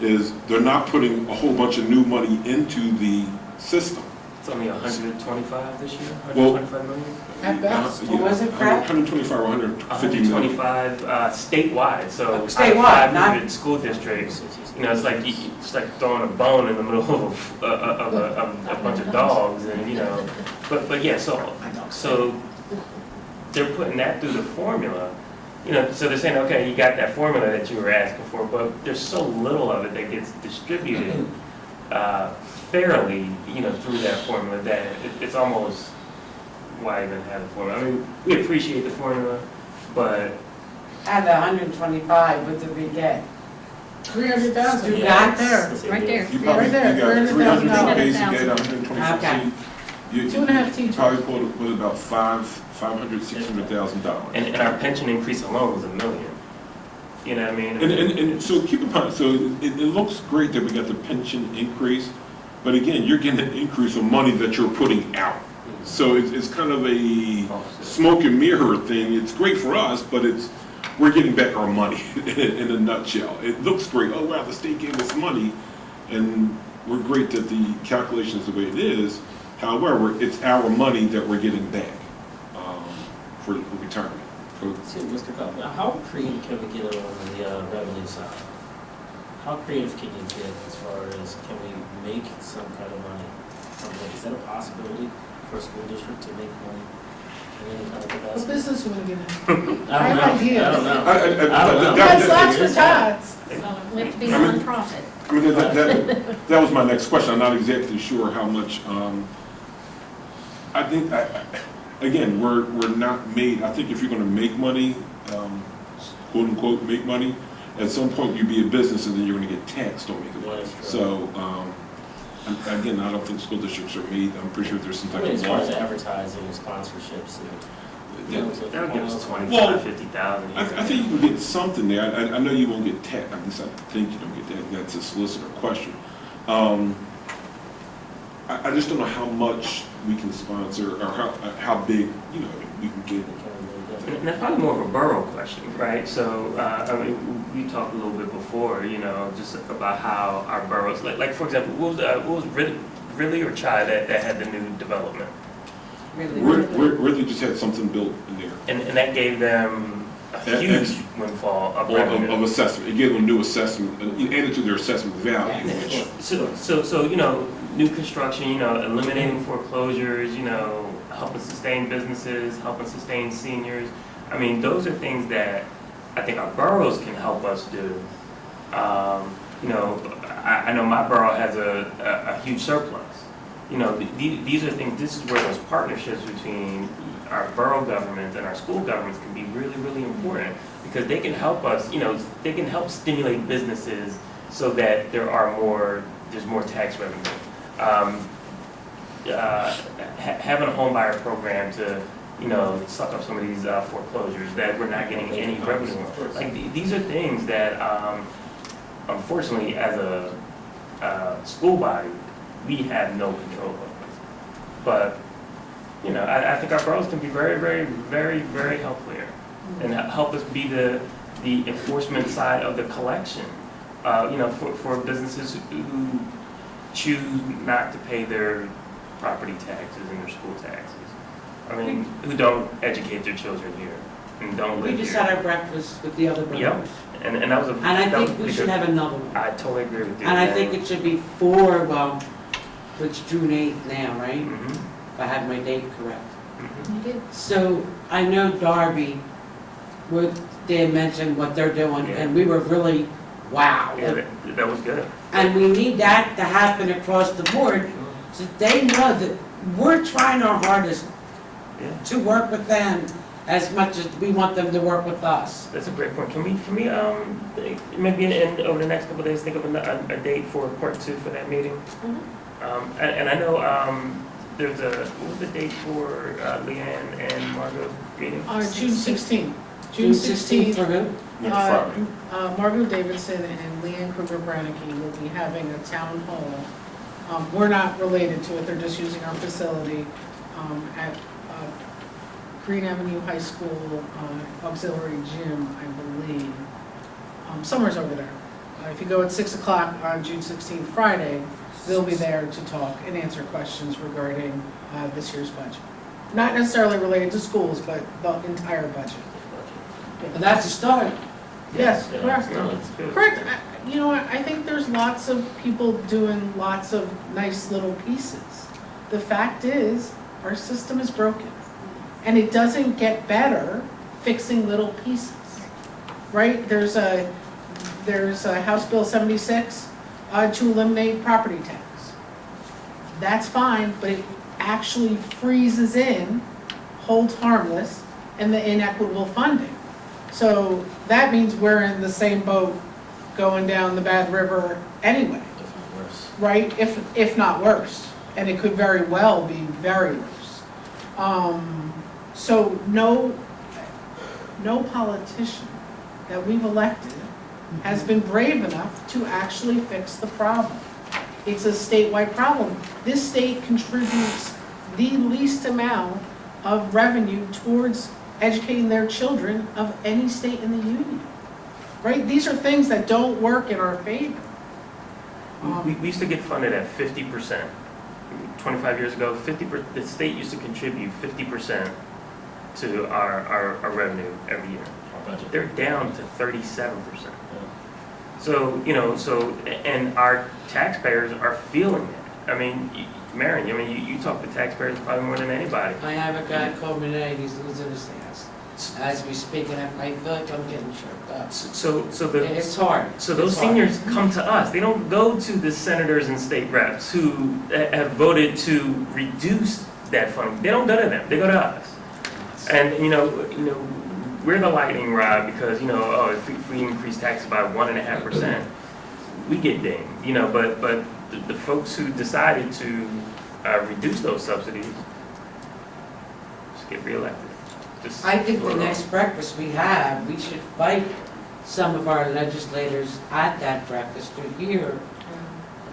is they're not putting a whole bunch of new money into the system. It's only 125 this year, Well- 125 million? At best. What was it, Fred? 125 or 150 million. 125 statewide, so out of Statewide, not- 500 school districts, you know, it's like throwing a bone in the middle of a bunch of dogs, and you know, but yeah, so they're putting that through the formula, you know, so they're saying, okay, you got that formula that you were asking for, but there's so little of it that gets distributed fairly, you know, through that formula that it's almost why even have the formula. I mean, we appreciate the formula, but Add the 125, what did we get? 300,000. You got there. Right there. You probably, Right there, you got 300 $300,000. basic ed, 125 Okay. seat. You 2.5 teachers. probably pulled with about $600,000. and our pension increase alone was $1 million. You know what I mean? And so keep in mind, so it looks great that we got the pension increase, but again, you're getting an increase of money that you're putting out. So it's kind of a smoke and mirror thing. It's great for us, but we're getting back our money in a nutshell. It looks great. Oh wow, the state gave us money, and we're great that the calculation is the way it is. However, it's our money that we're getting back for retirement. So, Mr. Cobb, now how creative can we get on the revenue side? How creative can you get as far as, can we make some kind of money? Is that a possibility for a school district to make money in any kind of What capacity? business you want to get in? I I have don't ideas. know. I don't know. I don't know. That's lots for tots. We have to be a nonprofit. I mean, that was my next question. I'm not exactly sure how much, I think, again, we're not made, I think if you're gonna make money, quote unquote, make money, at some point you be a business and then you're gonna get taxed on making money. That's true. So, again, I don't think school districts are made, I'm pretty sure there's some I type mean, of as far as law. advertising and sponsorships and. That would give us Well, 50,000. I think you can get something there. I know you won't get taxed, at least I think you don't get that, that's a solicitor question. I just don't know how much we can sponsor, or how big, you know, we can get. And that's probably more of a borough question, right? So, I mean, we talked a little bit before, you know, just about how our boroughs, like for example, what was Ridley or Chi that had the new development? Really just had something built in there. And that gave them a That- huge windfall of Of revenue. assessment, it gave them a new assessment, it added to their assessment value, which, So, you know, new construction, you know, eliminating foreclosures, you know, helping sustain businesses, helping sustain seniors. I mean, those are things that I think our boroughs can help us do. You know, I know my borough has a huge surplus. You know, these are things, this is where those partnerships between our borough governments and our school governments can be really, really important, because they can help us, you know, they can help stimulate businesses so that there are more there's more tax revenue. Having a home buyer program to, suck up some of these foreclosures that we're not getting any revenue on. Like, these are things that, unfortunately, as a school body, we have no control over. But, I think our boroughs can be very, very, very, very helpful here. And help us be the enforcement side of the collection, for businesses who choose not to pay their property taxes and their school taxes. I mean, who don't educate their children here and don't live We here. just had our breakfast with the other brothers. And that was a. And I that was think we pretty should good. have another one. I totally agree with you. And I think it should be it's June 8th now, right? Mhm, If I had my date correct. mhm. You did. So I know Darby, they had mentioned what they're doing, Yeah. and we were really, wow. Yeah, that was good. And we need that to happen across the board, so they know that we're trying our hardest Yeah. to work with them as much as we want them to work with us. That's a great point. Can we, maybe over the next couple of days, think of a date for part 2 for that meeting? Mhm. And I know, what was the date for Leanne and Margot meeting? June 16th. June 16th for who? Next Friday. Margot Davidson and Leanne Kruger Brannicky will be having a town hall. We're not related to it, they're just using our facility at Green Avenue High School auxiliary gym, I believe. Somewhere's over there. If you go at 6 o'clock on June 16th, Friday, they'll be there to talk and answer questions regarding this year's budget. Not necessarily related to schools, but the entire budget. And that's a start. Yes, Yeah. correct. No, it's good. Correct. I think there's lots of people doing lots of nice little pieces. The fact is, our system is broken. And it doesn't get better fixing little pieces, right? There's a House Bill 76 to eliminate property tax. That's fine, but it actually freezes in, holds harmless, and the inequitable funding. So that means we're in the same boat going down the bad river anyway, If not worse. right? If not worse, and it could very well be very worse. So no politician that we've elected has been brave enough to actually fix the problem. It's a statewide problem. This state contributes the least amount of revenue towards educating their children of any state in the union, right? These are things that don't work in our favor. We used to get funded at 50%. 25 years ago, the state used to contribute 50% to our revenue every year. Our budget. They're down to 37%. So, and our taxpayers are feeling it. I mean, Marion, you talk to taxpayers probably more than anybody. I have a guy called me today, he's losing his house. As we speak, and I feel like I'm getting choked up. It's hard. So those It's hard. seniors come to us. They don't go to the senators and state reps who have voted to reduce that funding. They don't go to them. They go to us. And we're the lightning rod because if we increase taxes by 1.5%, we get dinged. But the folks who decided to reduce those subsidies just get reelected. I think the next breakfast we have, we should fight some of our legislators at that breakfast to hear.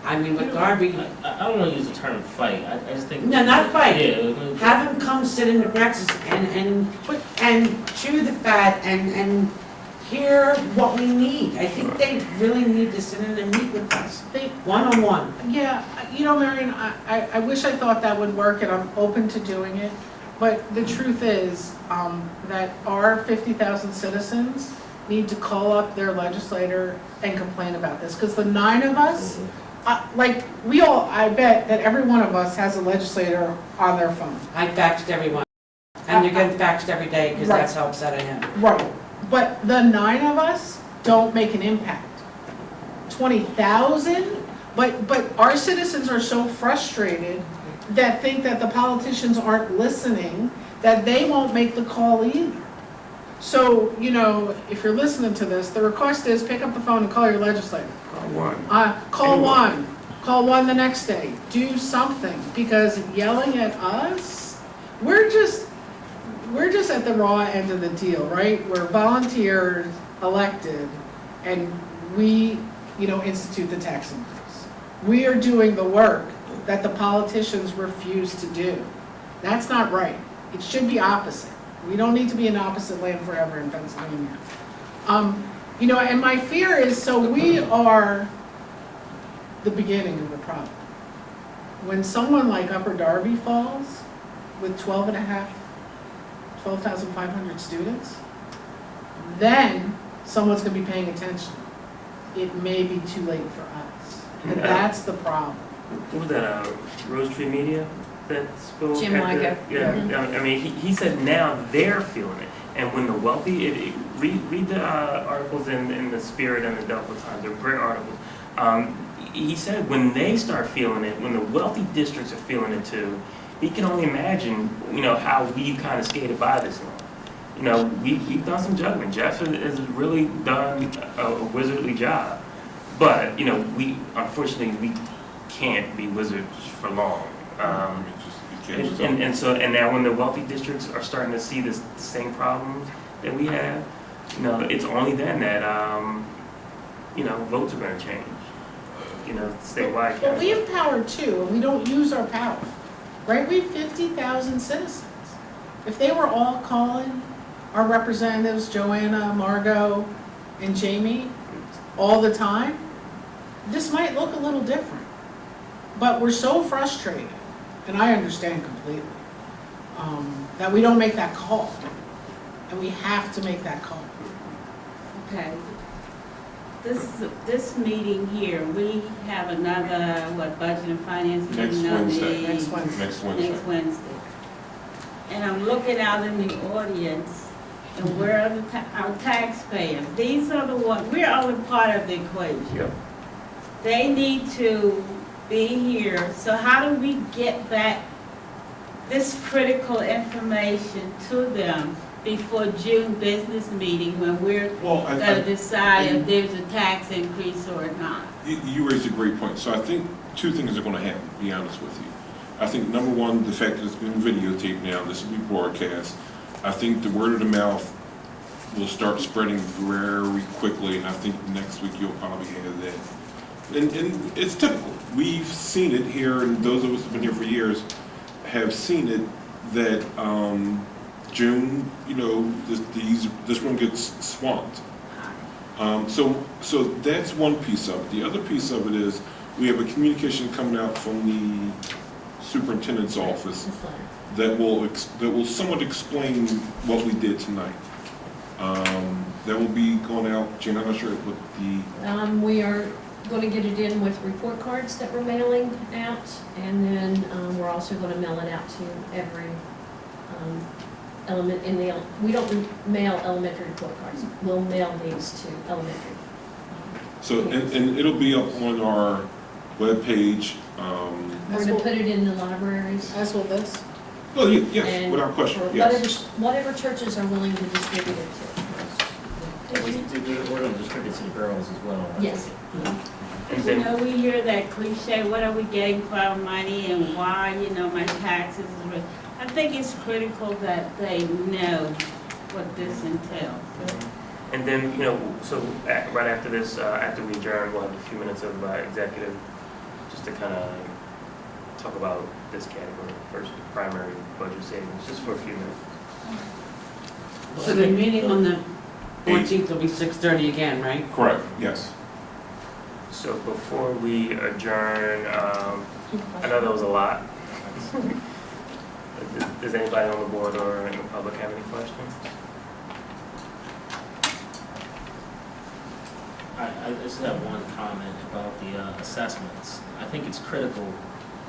I mean, with Darby, I don't want to use the term fight, I just think. No, not fight. Yeah. have them come sit in the breakfast and chew the fat and hear what we need. I think they really need to sit in and meet with us, one-on-one. Yeah, Marion, I wish I thought that would work, and I'm open to doing it. But the truth is that our 50,000 citizens need to call up their legislator and complain about this. Because the 9 of us, I bet that every one of us has a legislator on their phone. I faxed everyone, and you're getting faxed every day because that's how upset I am. Right. But the 9 of us don't make an impact. 20,000? But our citizens are so frustrated that think that the politicians aren't listening, that they won't make the call either. So, if you're listening to this, the request is pick up the phone and call your legislator. Call one. Call Anyone. one. call one the next day, do something, because yelling at us, we're just at the raw end of the deal, right? We're volunteers elected, and we, institute the tax increase. We are doing the work that the politicians refuse to do. That's not right. It should be opposite. We don't need to be in opposite land forever in Pennsylvania. And my fear is, so we are the beginning of the problem. When someone like Upper Darby falls with 12,500 students, then someone's gonna be paying attention. It may be too late for us, and that's the problem. What was that, Rose Tree Media that spoke? Jim at the- Ligo. Yeah, I mean, he said now they're feeling it. And when the wealthy, read the articles in the Spirit and the Delta Times, they're great articles. He said when they start feeling it, when the wealthy districts are feeling it too, he can only imagine, how we've kind of skated by this long. We've done some juggling. Jeff has really done a wizardly job. But, unfortunately, we can't be wizards for long. And now when the wealthy districts are starting to see the same problems that we have, it's only then that, votes are gonna change. Statewide. But we have power too, and we don't use our power, right? We have 50,000 citizens. If they were all calling our representatives, Joanna, Margot, and Jamie, all the time, this might look a little different. But we're so frustrated, and I understand completely, that we don't make that call. And we have to make that call. Okay. This meeting here, we have another, Budget and Finance meeting on the. Next Wednesday. Next Wednesday. Next Wednesday. And I'm looking out in the audience, and where are our taxpayers? These are the ones, we're only part of the equation. Yep. They need to be here, so how do we get back this critical information to them before June business meeting when we're gonna decide if there's a tax increase or not? You raised a great point. So I think two things are gonna happen, to be honest with you. I think number one, the fact that it's being videotaped now, this will be broadcast. I think the word of the mouth will start spreading very quickly, and I think next week you'll probably have that. And it's typical. We've seen it here, and those of us who've been here for years have seen it, that June, this one gets swamped. So that's one piece of it. The other piece of it is we have a communication coming out from the superintendent's office that will somewhat explain what we did tonight. That will be going out, Jane, I'm not sure what the. We are going to get it in with report cards that we're mailing out, and then we're also going to mail it out to every element in the, we don't mail elementary report cards. We'll mail these to elementary. So, and it'll be up on our webpage. We're going to put it in the libraries. As will this. Oh, yes, And without question, or yes. whatever churches are willing to distribute it We're going to distribute to the girls as well. to. Yes. And We hear that cliche, what are we getting for our money and why, my taxes is rich. I think it's critical that they know what this entails. And then, right after this, after we adjourn, we'll have a few minutes of executive, just to kind of talk about this category, first primary budget savings, just for a few minutes. So the meeting on the 14th will be 6:30 again, right? Correct, yes. So before we adjourn, I know that was a lot. Does anybody on the board or in the public have any questions? I just have one comment about the assessments. I think it's critical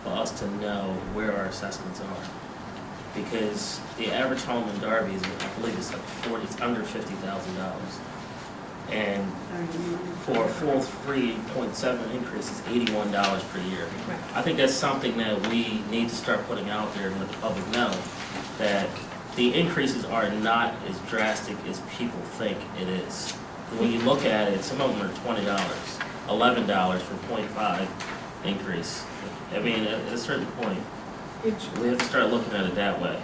for us to know where our assessments are. Because the average home in Darby is, I believe it's it's under $50,000. And for a full 3.7 increase, it's $81 per year. Right. I think that's something that we need to start putting out there and let the public know, that the increases are not as drastic as people think it is. When you look at it, some of them are $20, $11 for 0.5, increase. I mean, at a certain point, It, we have to start looking at it that way.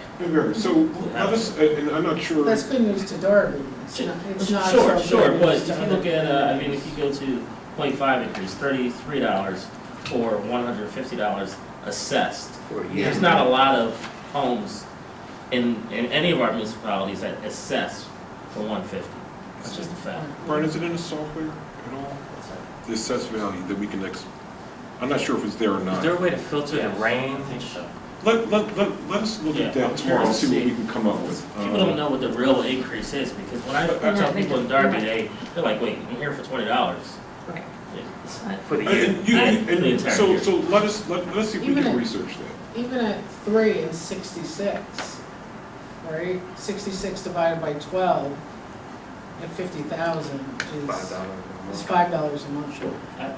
So, let us, and I'm not sure. that's good news to Darby. It's not Sure, so sure, good but news if to you other look at, I mean, communities. if you go to 0.5 increase, $33 or $150 assessed. There's not a lot of homes in any of our municipalities that assess for 150. That's just a fact. Brian, is it in the software at all? The assessed value that we can I'm not sure if it's there or Is not. there a way to filter the Yeah. I range? think so. Let us look Yeah, at that I'm tomorrow and curious see to what we see. can come up with. People don't know what the real increase is, because when I tell people in Darby, they're like, wait, you're here for $20. Right. It's- For the year? And you, The entire so, year. so let's see if we Even can at- research that. Even at 3 and 66, right? 66 divided by 12 at 50,000 is $5 a month.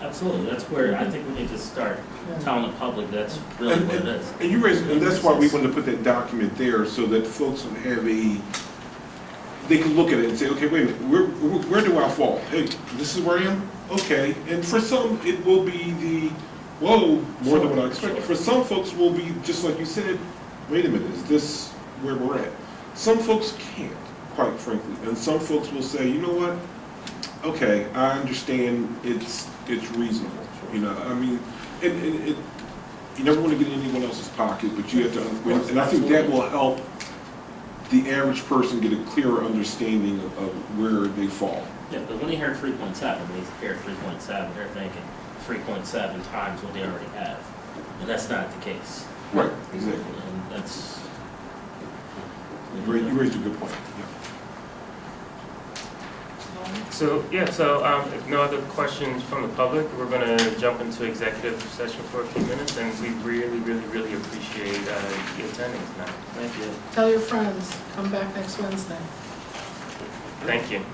Absolutely, that's where I think we need to start Yeah. telling the public that's really what it is. And you raised, and that's why we wanted to put that document there, so that folks would have they can look at it and say, okay, wait a minute, where do I fall? Hey, this is where I am? Okay, and for some, it will be whoa, more than what I expected. For some folks, will be, just like you said, wait a minute, is this where we're at? Some folks can't, quite frankly, and some folks will say, you know what? Okay, I understand it's reasonable, you know, I mean, and you never want to get in anyone else's pocket, but you have to, and I think that will help the average person get a clearer understanding of where they fall. Yeah, but when they hear 3.7, they hear 3.7, they're thinking 3.7 times what they already have. And that's not the case. Right, exactly. And that's. You raised a good point, yeah. So, if no other questions from the public, we're going to jump into executive session for a few minutes, and we really, really, really appreciate you attending tonight. Thank you. Tell your friends, come back next Wednesday. Thank you.